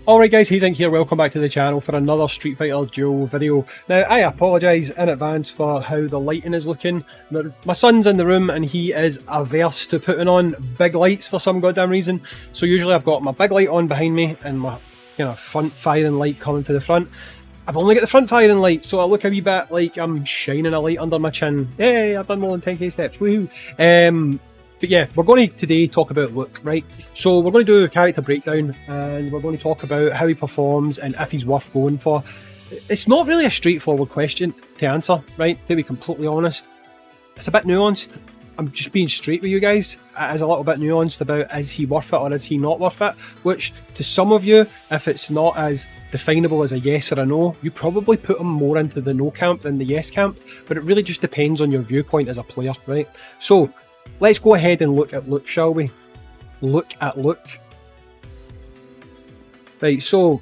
Alright guys, Hayzink here, welcome back to the channel for another Street Fighter Duel video. Now I apologise in advance for how the lighting is looking. My son's in the room and he is averse to putting on big lights for some goddamn reason. So usually I've got my big light on behind me and my front firing light coming to the front. I've only got the front firing light, so I look a wee bit like I'm shining a light under my chin. Hey, I've done more than 10k steps, woohoo! But yeah, we're going to today talk about Luke, right? So we're going to do a character breakdown and we're going to talk about how he performs and if he's worth going for. It's not really a straightforward question to answer, right? To be completely honest. It's a bit nuanced. I'm just being straight with you guys. It is a little bit nuanced about is he worth it or is he not worth it? Which to some of you, if it's not as definable as a yes or a no, you probably put him more into the no camp than the yes camp. But it really just depends on your viewpoint as a player, right? So let's go ahead and look at Luke, shall we? Look at Luke. Right, so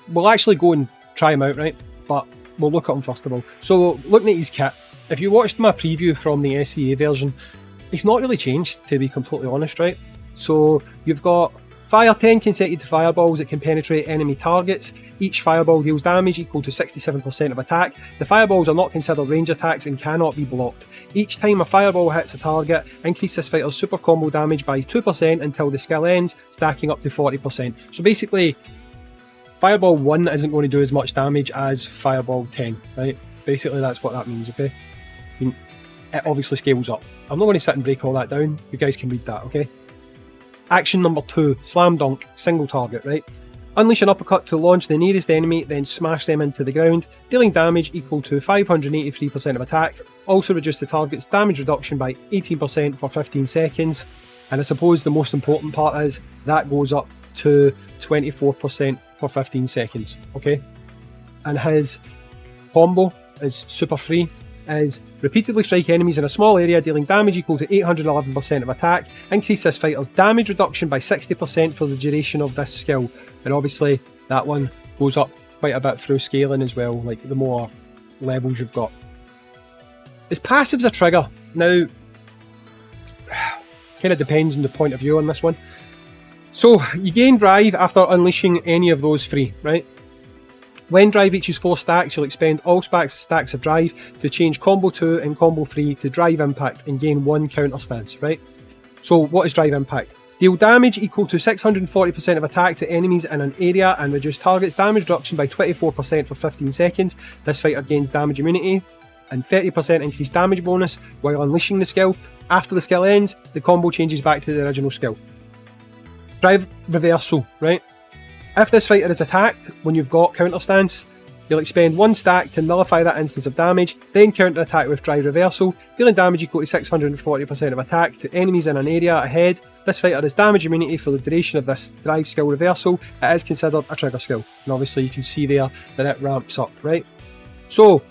we'll actually go and try him out, right? But we'll look at him first of all. So looking at his kit, if you watched my preview from the SCA version, it's not really changed, to be completely honest, right? So you've got fire 10 consecutive fireballs that can penetrate enemy targets. Each fireball deals damage equal to 67% of attack. The fireballs are not considered range attacks and cannot be blocked. Each time a fireball hits a target, increase this fighter's super combo damage by 2% until the skill ends, stacking up to 40%. So basically, Fireball 1 isn't going to do as much damage as Fireball 10, right? Basically that's what that means, okay? It obviously scales up. I'm not going to sit and break all that down, you guys can read that, okay? Action number 2, Slam Dunk, single target, right? Unleash an uppercut to launch the nearest enemy, then smash them into the ground, dealing damage equal to 583% of attack. Also reduce the target's damage reduction by 18% for 15 seconds. And I suppose the most important part is that goes up to 24% for 15 seconds, okay? And his combo is super free, is repeatedly strike enemies in a small area dealing damage equal to 811% of attack. Increase this fighter's damage reduction by 60% for the duration of this skill. And obviously that one goes up quite a bit through scaling as well, like the more levels you've got. His passive's a trigger. Now, kind of depends on the point of view on this one. So you gain drive after unleashing any of those three, right? When drive reaches 4 stacks, you'll expend all stacks of drive to change combo 2 and combo 3 to drive impact and gain 1 counter stance, right? So what is drive impact? Deal damage equal to 640% of attack to enemies in an area and reduce target's damage reduction by 24% for 15 seconds. This fighter gains damage immunity and 30% increased damage bonus while unleashing the skill. After the skill ends, the combo changes back to the original skill. Drive reversal, right? If this fighter is attacked when you've got counter stance, you'll expend 1 stack to nullify that instance of damage, then counter attack with drive reversal, dealing damage equal to 640% of attack to enemies in an area ahead. This fighter has damage immunity for the duration of this drive skill reversal. It is considered a trigger skill, and obviously you can see there that it ramps up, right? So,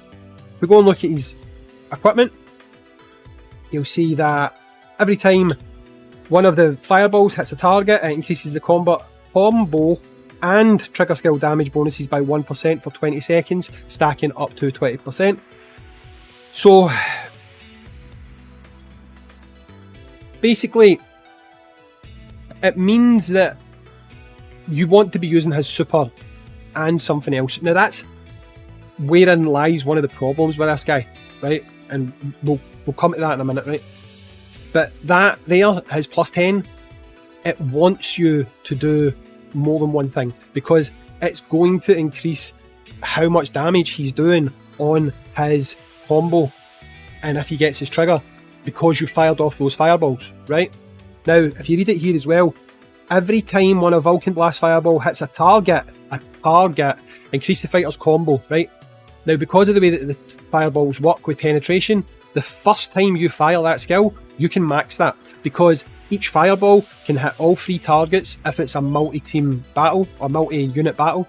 if we go and look at his equipment, you'll see that every time one of the fireballs hits a target, it increases the combo and trigger skill damage bonuses by 1% for 20 seconds, stacking up to 20%. So, basically, it means that you want to be using his super and something else. Now that's wherein lies one of the problems with this guy, right? And we'll come to that in a minute, right? But that there, his plus 10, it wants you to do more than one thing because it's going to increase how much damage he's doing on his combo and if he gets his trigger because you fired off those fireballs, right? Now, if you read it here as well, every time one of Vulcan Blast Fireball hits a target, increase the fighter's combo, right? Now, because of the way that the fireballs work with penetration, the first time you fire that skill, you can max that because each fireball can hit all 3 targets if it's a multi-team battle or multi-unit battle.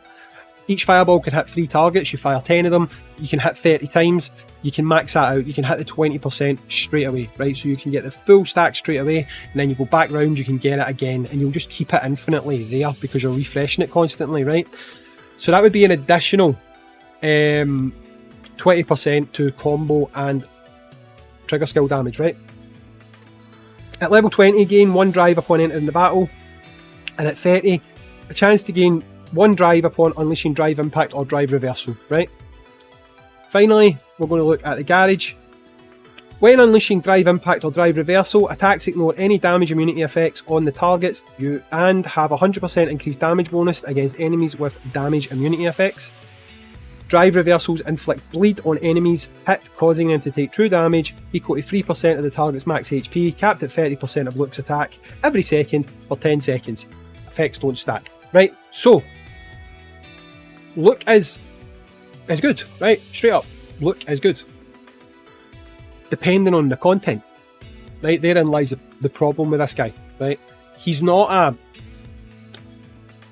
Each fireball can hit 3 targets, you fire 10 of them, you can hit 30 times, you can max that out, you can hit the 20% straight away, right? So you can get the full stack straight away, and then you go back round, you can get it again, and you'll just keep it infinitely there because you're refreshing it constantly, right? So that would be an additional 20% to combo and trigger skill damage, right? At level 20, gain 1 drive upon entering the battle, and at 30, a chance to gain 1 drive upon unleashing drive impact or drive reversal, right? Finally, we're going to look at the garage. When unleashing drive impact or drive reversal, attacks ignore any damage immunity effects on the targets and have 100% increased damage bonus against enemies with damage immunity effects. Drive reversals inflict bleed on enemies hit, causing them to take true damage equal to 3% of the target's max HP, capped at 30% of Luke's attack every second for 10 seconds. Effects don't stack, right? So, Luke is good, right? Straight up, Luke is good. Depending on the content, right? Therein lies the problem with this guy, right? He's not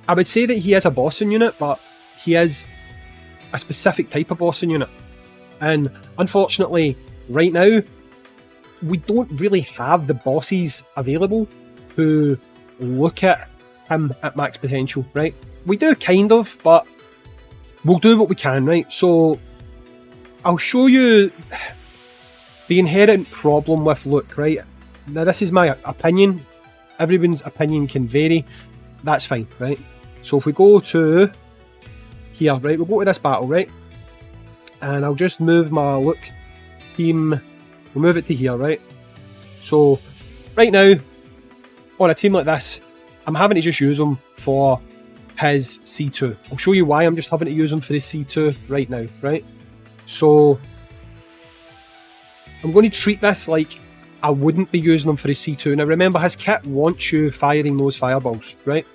I would say that he is a bossing unit, but he is a specific type of bossing unit. And unfortunately, right now, we don't really have the bosses available who look at him at max potential, right? We do kind of, but we'll do what we can, right? So I'll show you the inherent problem with Luke, right? Now, this is my opinion. Everyone's opinion can vary. That's fine, right? So if we go to here, right, we'll go to this battle, right? And I'll just move my Luke team, we'll move it to here, right? So right now, on a team like this, I'm having to just use him for his C2. I'll show you why I'm just having to use him for his C2 right now, right? So I'm going to treat this like I wouldn't be using him for his C2. Now remember, his kit wants you firing those fireballs, right?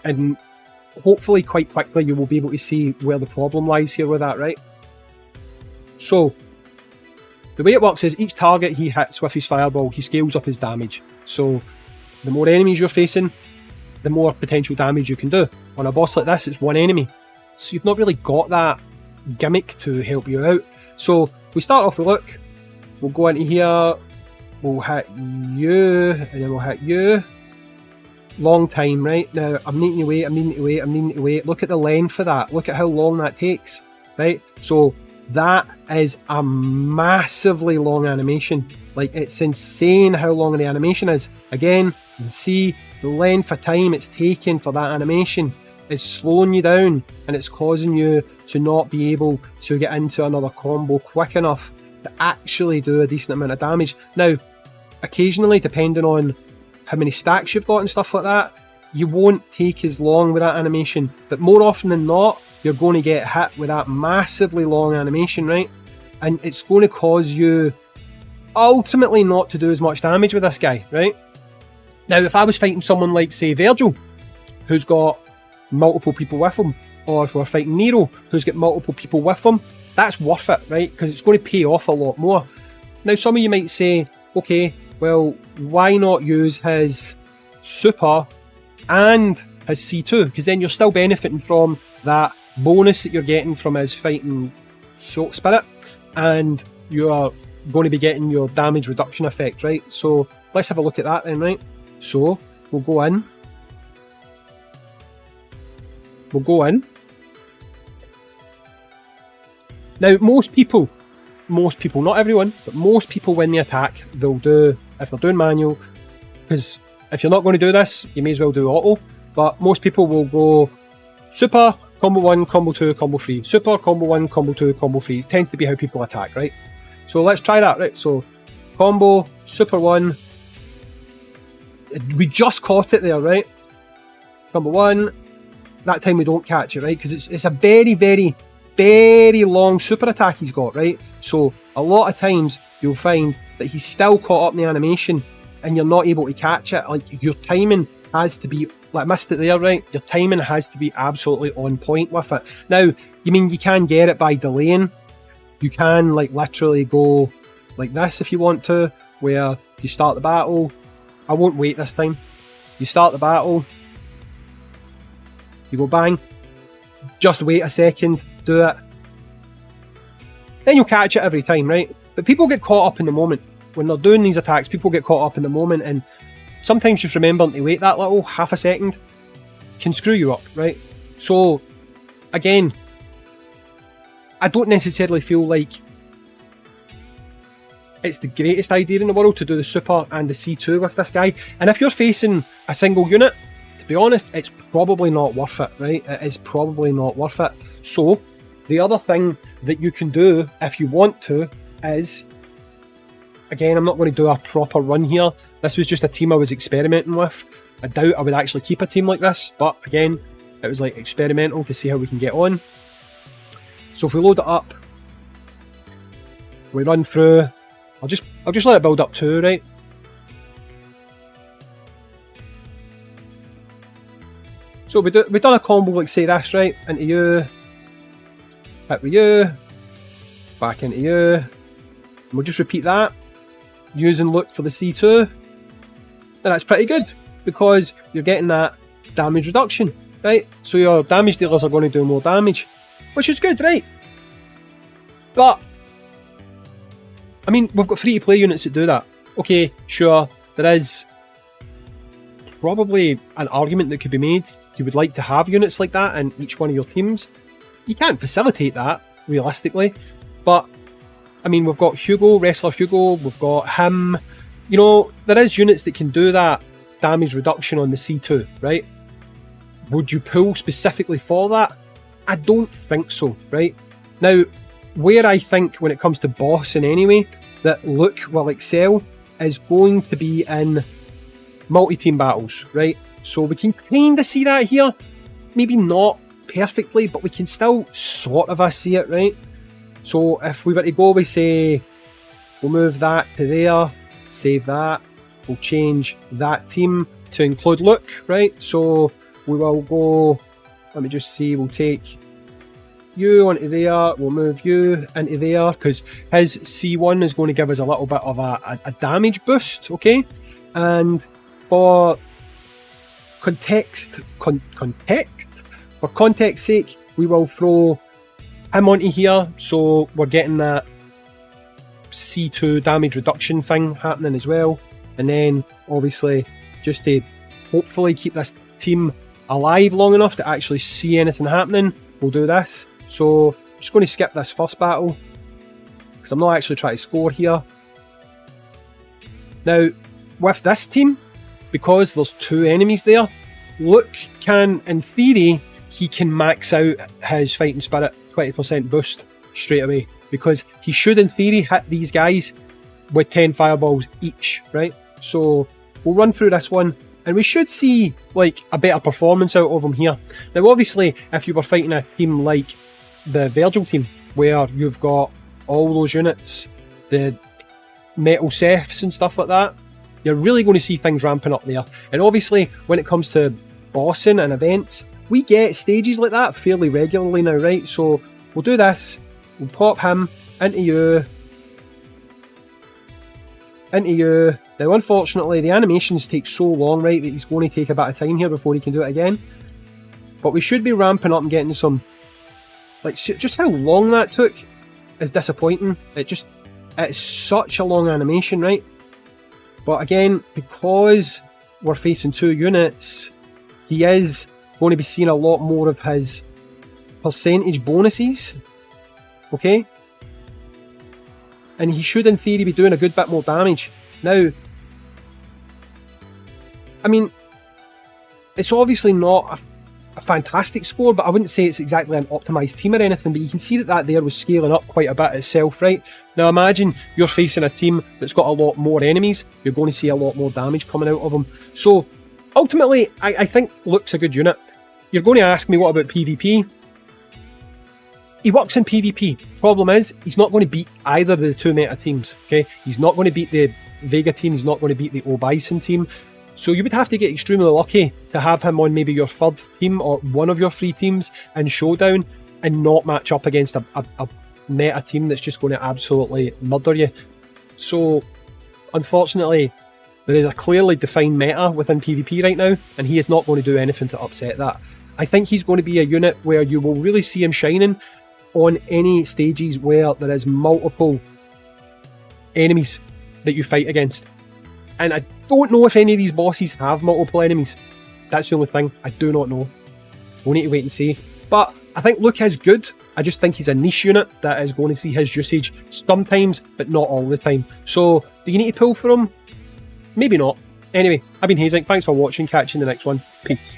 And hopefully quite quickly you will be able to see where the problem lies here with that, right? So the way it works is each target he hits with his fireball, he scales up his damage. So the more enemies you're facing, the more potential damage you can do. On a boss like this, it's 1 enemy. So you've not really got that gimmick to help you out. So we start off with Luke. We'll go into here, we'll hit you, and then we'll hit you. Long time, right? Now, I'm needing to wait. Look at the length of that. Look at how long that takes, right? So that is a massively long animation. Like, it's insane how long the animation is. Again, you can see the length of time it's taking for that animation is slowing you down, and it's causing you to not be able to get into another combo quick enough to actually do a decent amount of damage. Now, occasionally, depending on how many stacks you've got and stuff like that, you won't take as long with that animation, but more often than not, you're going to get hit with that massively long animation, right? And it's going to cause you ultimately not to do as much damage with this guy, right? Now, if I was fighting someone like, say, Virgil, who's got multiple people with him, or if we're fighting Nero, who's got multiple people with him, that's worth it, right? Because it's going to pay off a lot more. Now, some of you might say, okay, well, why not use his super and his C2? Because then you're still benefiting from that bonus that you're getting from his fighting Soak Spirit, and you're going to be getting your damage reduction effect, right? So let's have a look at that then, right? So we'll go in. Now, most people, not everyone, but most people when they attack, they'll do, if they're doing manual, because if you're not going to do this, you may as well do auto, but most people will go super, combo 1, combo 2, combo 3, super, combo 1, combo 2, combo 3. It tends to be how people attack, right? So let's try that, right? So combo, super 1, we just caught it there, right? Combo 1, that time we don't catch it, right? Because it's a very, very, very long super attack he's got, right? So a lot of times you'll find that he's still caught up in the animation and you're not able to catch it. Like, your timing has to be, like, I missed it there, right? Your timing has to be absolutely on point with it. Now, you can get it by delaying. You can, like, literally go like this if you want to, where you start the battle. I won't wait this time. You start the battle, you go bang, just wait a second, do it, then you'll catch it every time, right? But people get caught up in the moment. When they're doing these attacks, people get caught up in the moment, and sometimes just remembering to wait that little half a second can screw you up, right? So, again, I don't necessarily feel like it's the greatest idea in the world to do the super and the C2 with this guy. And if you're facing a single unit, be honest, it's probably not worth it, right? It is probably not worth it. So, the other thing that you can do if you want to is, again, I'm not going to do a proper run here. This was just a team I was experimenting with. I doubt I would actually keep a team like this, but again, it was like experimental to see how we can get on. So if we load it up, we run through. I'll just let it build up too, right? So we've done a combo like say this, right? Into you, hit with you, back into you. And we'll just repeat that, use and look for the C2. And that's pretty good, because you're getting that damage reduction, right? So your damage dealers are going to do more damage, which is good, right? But, I mean, we've got free-to-play units that do that. Okay, sure, there is probably an argument that could be made. You would like to have units like that in each one of your teams. You can't facilitate that, realistically. But, I mean, we've got Hugo, Wrestler Hugo, we've got him. You know, there is units that can do that damage reduction on the C2, right? Would you pull specifically for that? I don't think so, right? Now, where I think when it comes to bossing anyway, that Luke will excel is going to be in multi-team battles, right? So we can kind of see that here. Maybe not perfectly, but we can still sort of see it, right? So if we were to go, we say, we'll move that to there, save that, we'll change that team to include Luke, right? So we will go, let me just see, we'll take you onto there, we'll move you into there, because his C1 is going to give us a little bit of a damage boost, okay? And for context's sake, we will throw him onto here, so we're getting that C2 damage reduction thing happening as well. And then, obviously, just to hopefully keep this team alive long enough to actually see anything happening, we'll do this. So, I'm just going to skip this first battle, because I'm not actually trying to score here. Now, with this team, because there's two enemies there, Luke can, in theory, he can max out his fighting spirit 20% boost straight away, because he should, in theory, hit these guys with 10 fireballs each, right? So we'll run through this one, and we should see like a better performance out of him here. Now, obviously, if you were fighting a team like the Virgil team, where you've got all those units, the metal Seths and stuff like that, you're really going to see things ramping up there. And obviously, when it comes to bossing and events, we get stages like that fairly regularly now, right? So we'll do this, we'll pop him into you, into you. Now, unfortunately, the animations take so long, right, that he's going to take a bit of time here before he can do it again. But we should be ramping up and getting some, like, just how long that took is disappointing. It's such a long animation, right? But again, because we're facing two units, he is going to be seeing a lot more of his percentage bonuses, okay? And he should, in theory, be doing a good bit more damage. Now, I mean, it's obviously not a fantastic score, but I wouldn't say it's exactly an optimised team or anything, but you can see that there was scaling up quite a bit itself, right? Now imagine you're facing a team that's got a lot more enemies, you're going to see a lot more damage coming out of them. So, ultimately, I think Luke's a good unit. You're going to ask me, what about PvP? He works in PvP. Problem is, he's not going to beat either of the two meta teams, okay? He's not going to beat the Vega team, he's not going to beat the Bison team. So you would have to get extremely lucky to have him on maybe your third team or one of your three teams in Showdown and not match up against a meta team that's just going to absolutely murder you. So, unfortunately, there is a clearly defined meta within PvP right now, and he is not going to do anything to upset that. I think he's going to be a unit where you will really see him shining on any stages where there is multiple enemies that you fight against. And I don't know if any of these bosses have multiple enemies. That's the only thing. I do not know. We'll need to wait and see. But I think Luke is good. I just think he's a niche unit that is going to see his usage sometimes, but not all the time. So, do you need to pull for him? Maybe not. Anyway, I've been Hayzink, thanks for watching, catch you in the next one. Peace.